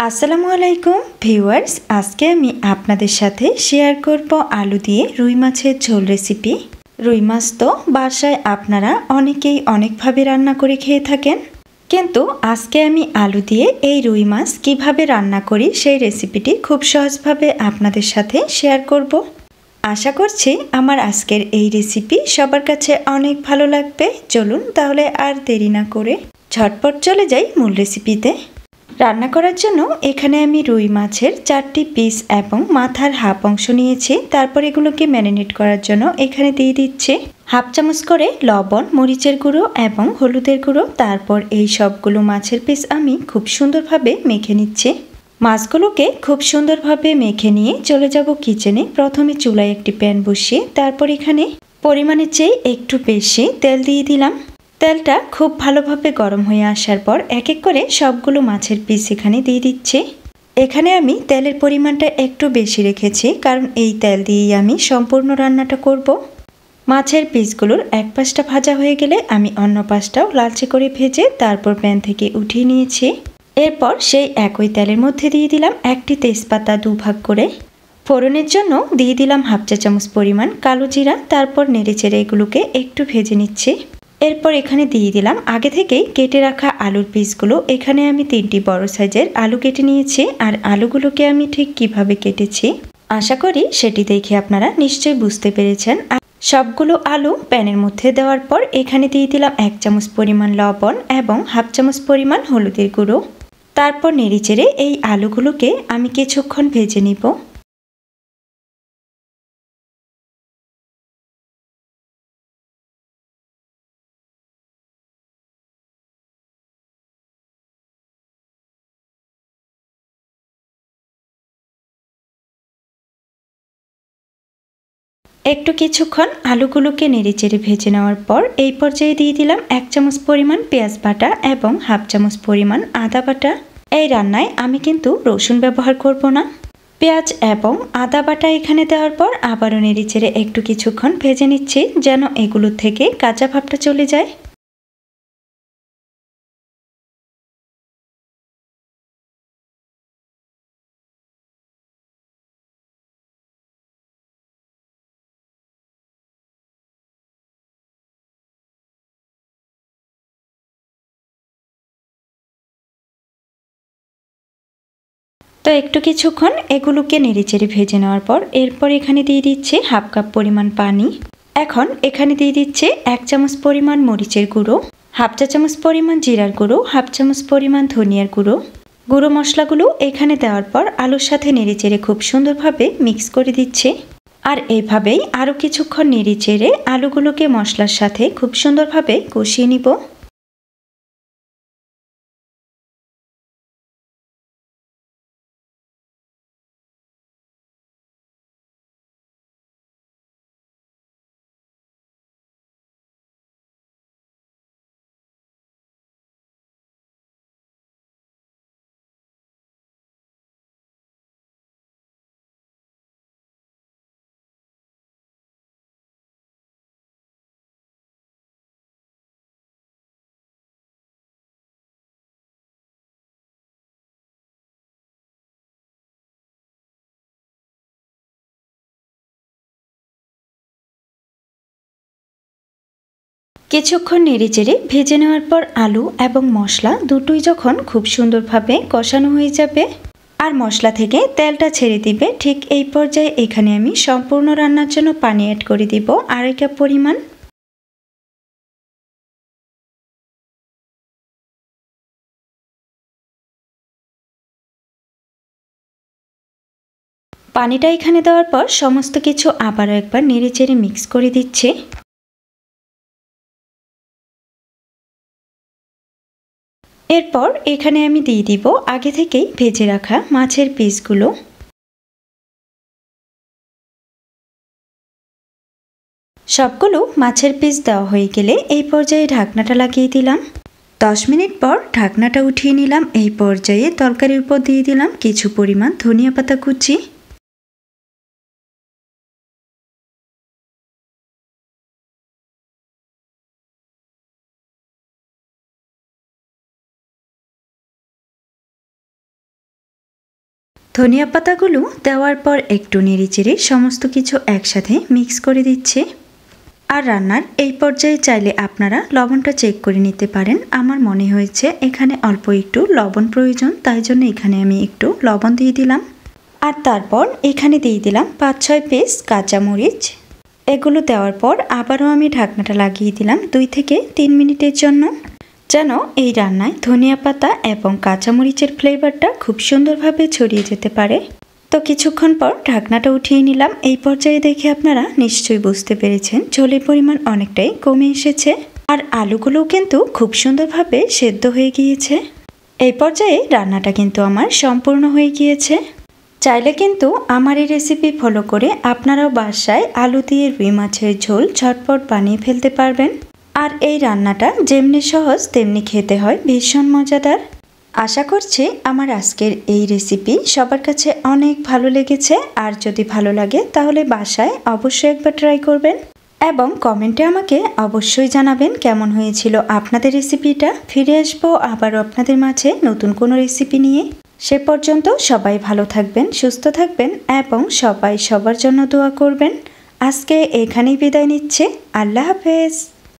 আসসালামু আলাইকুম ভিউয়ার্স, আজকে আমি আপনাদের সাথে শেয়ার করব আলু দিয়ে রুই মাছের ঝোল রেসিপি। রুই মাছ তো বাসায় আপনারা অনেকেই অনেকভাবে রান্না করে খেয়ে থাকেন, কিন্তু আজকে আমি আলু দিয়ে এই রুই মাছ কিভাবে রান্না করি সেই রেসিপিটি খুব সহজভাবে আপনাদের সাথে শেয়ার করব। আশা করছি আমার আজকের এই রেসিপি সবার কাছে অনেক ভালো লাগবে। চলুন তাহলে আর দেরি না করে ঝটপট চলে যাই মূল রেসিপিতে। রান্না করার জন্য এখানে আমি রুই মাছের 4টি পিস এবং মাথার হাফ অংশ নিয়েছি। তারপর এগুলোকে ম্যারিনেট করার জন্য এখানে দিয়ে দিচ্ছি হাফ চামচ করে লবণ, মরিচের গুঁড়ো এবং হলুদের গুঁড়ো। তারপর এই সবগুলো মাছের পিস আমি খুব সুন্দরভাবে মেখে নিচ্ছি। মাছগুলোকে খুব সুন্দরভাবে মেখে নিয়ে চলে যাব কিচেনে। প্রথমে চুলায় একটি প্যান বসিয়ে তারপর এখানে পরিমাণের চেয়ে একটু বেশি তেল দিয়ে দিলাম। তেলটা খুব ভালোভাবে গরম হয়ে আসার পর এক এক করে সবগুলো মাছের পিস এখানে দিয়ে দিচ্ছি। এখানে আমি তেলের পরিমাণটা একটু বেশি রেখেছি, কারণ এই তেল দিয়েই আমি সম্পূর্ণ রান্নাটা করব। মাছের পিসগুলোর এক পাশটা ভাজা হয়ে গেলে আমি অন্য পাশটাও লালচে করে ভেজে তারপর প্যান থেকে উঠিয়ে নিয়েছি। এরপর সেই একই তেলের মধ্যে দিয়ে দিলাম একটি তেজপাতা দুভাগ করে। ফোড়নের জন্য দিয়ে দিলাম হাফ চা চামচ পরিমাণ কালো জিরা। তারপর নেড়েচেড়ে এগুলোকে একটু ভেজে নিচ্ছি। এরপর এখানে দিয়ে দিলাম আগে থেকেই কেটে রাখা আলুর পিসগুলো। এখানে আমি 3টি বড় সাইজের আলু কেটে নিয়েছি, আর আলুগুলোকে আমি ঠিক কিভাবে কেটেছি আশা করি সেটি দেখে আপনারা নিশ্চয়ই বুঝতে পেরেছেন। আর সবগুলো আলু প্যানের মধ্যে দেওয়ার পর এখানে দিয়ে দিলাম 1 চামচ পরিমাণ লবণ এবং হাফ চামচ পরিমাণ হলুদের গুঁড়ো। তারপর নেড়েচেড়ে এই আলুগুলোকে আমি কিছুক্ষণ ভেজে নিব। একটু কিছুক্ষণ আলুগুলোকে নেড়েচেড়ে ভেজে নেওয়ার পর এই পর্যায়ে দিয়ে দিলাম 1 চামচ পরিমাণ পেঁয়াজ বাটা এবং হাফ চামচ পরিমাণ আদা বাটা। এই রান্নায় আমি কিন্তু রসুন ব্যবহার করব না। পেঁয়াজ এবং আদা বাটা এখানে দেওয়ার পর আবারও নেড়েচেড়ে একটু কিছুক্ষণ ভেজে নিচ্ছি, যেন এগুলো থেকে কাঁচা ভাবটা চলে যায়। তো একটু কিছুক্ষণ এগুলোকে নেড়েচেড়ে ভেজে নেওয়ার পর এরপর এখানে দিয়ে দিচ্ছি হাফ কাপ পরিমাণ পানি। এখন এখানে দিয়ে দিচ্ছি 1 চামচ পরিমাণ মরিচের গুঁড়ো, হাফ চা চামচ পরিমাণ জিরার গুঁড়ো, হাফ চামচ পরিমাণ ধনিয়ার গুঁড়ো। গুঁড়ো মশলাগুলো এখানে দেওয়ার পর আলুর সাথে নেড়েচেড়ে খুব সুন্দরভাবে মিক্স করে দিচ্ছি। আর এইভাবেই আরও কিছুক্ষণ নেড়েচেড়ে আলুগুলোকে মশলার সাথে খুব সুন্দরভাবে কষিয়ে নিব। কিছুক্ষণ নেড়েচেড়ে ভেজে নেওয়ার পর আলু এবং মশলা দুটোই যখন খুব সুন্দরভাবে কষানো হয়ে যাবে আর মশলা থেকে তেলটা ছেড়ে দিবে, ঠিক এই পর্যায়ে এখানে আমি সম্পূর্ণ রান্নার জন্য পানি অ্যাড করে দিব 2.5 কাপ পরিমাণ। পানিটা এখানে দেওয়ার পর সমস্ত কিছু আবারও একবার নেড়েচেড়ে মিক্স করে দিচ্ছি। এরপর এখানে আমি দিয়ে দিব আগে থেকেই ভেজে রাখা মাছের পিসগুলো। সবগুলো মাছের পিস দেওয়া হয়ে গেলে এই পর্যায়ে ঢাকনাটা লাগিয়ে দিলাম। 10 মিনিট পর ঢাকনাটা উঠিয়ে নিলাম। এই পর্যায়ে তরকারির উপর দিয়ে দিলাম কিছু পরিমাণ ধনিয়া পাতা কুচি। ধনিয়া পাতাগুলো দেওয়ার পর একটু নেড়েচেড়ে সমস্ত কিছু একসাথে মিক্স করে দিচ্ছি। আর রান্নার এই পর্যায়ে চাইলে আপনারা লবণটা চেক করে নিতে পারেন। আমার মনে হয়েছে এখানে অল্প একটু লবণ প্রয়োজন, তাই জন্য এখানে আমি একটু লবণ দিয়ে দিলাম। আর তারপর এখানে দিয়ে দিলাম 5-6 পিস কাঁচামরিচ। এগুলো দেওয়ার পর আবারও আমি ঢাকনাটা লাগিয়ে দিলাম 2 থেকে 3 মিনিটের জন্য, যেন এই রান্নায় ধনিয়া পাতা এবং কাঁচামরিচের ফ্লেভারটা খুব সুন্দরভাবে ছড়িয়ে যেতে পারে। তো কিছুক্ষণ পর ঢাকনাটা উঠিয়ে নিলাম। এই পর্যায়ে দেখে আপনারা নিশ্চয়ই বুঝতে পেরেছেন ঝোলের পরিমাণ অনেকটাই কমে এসেছে আর আলুগুলোও কিন্তু খুব সুন্দরভাবে সেদ্ধ হয়ে গিয়েছে। এই পর্যায়ে রান্নাটা কিন্তু আমার সম্পূর্ণ হয়ে গিয়েছে। চাইলে কিন্তু আমার এই রেসিপি ফলো করে আপনারাও বাসায় আলু দিয়ে রুই মাছের ঝোল ঝটপট বানিয়ে ফেলতে পারবেন। আর এই রান্নাটা যেমনি সহজ তেমনি খেতে হয় ভীষণ মজাদার। আশা করছি আমার আজকের এই রেসিপি সবার কাছে অনেক ভালো লেগেছে। আর যদি ভালো লাগে তাহলে বাসায় অবশ্যই একবার ট্রাই করবেন এবং কমেন্টে আমাকে অবশ্যই জানাবেন কেমন হয়েছিল আপনাদের রেসিপিটা। ফিরে আসবো আবারও আপনাদের মাঝে নতুন কোনো রেসিপি নিয়ে। সে পর্যন্ত সবাই ভালো থাকবেন, সুস্থ থাকবেন এবং সবাই সবার জন্য দোয়া করবেন। আজকে এখানেই বিদায় নিচ্ছে। আল্লাহ হাফেজ।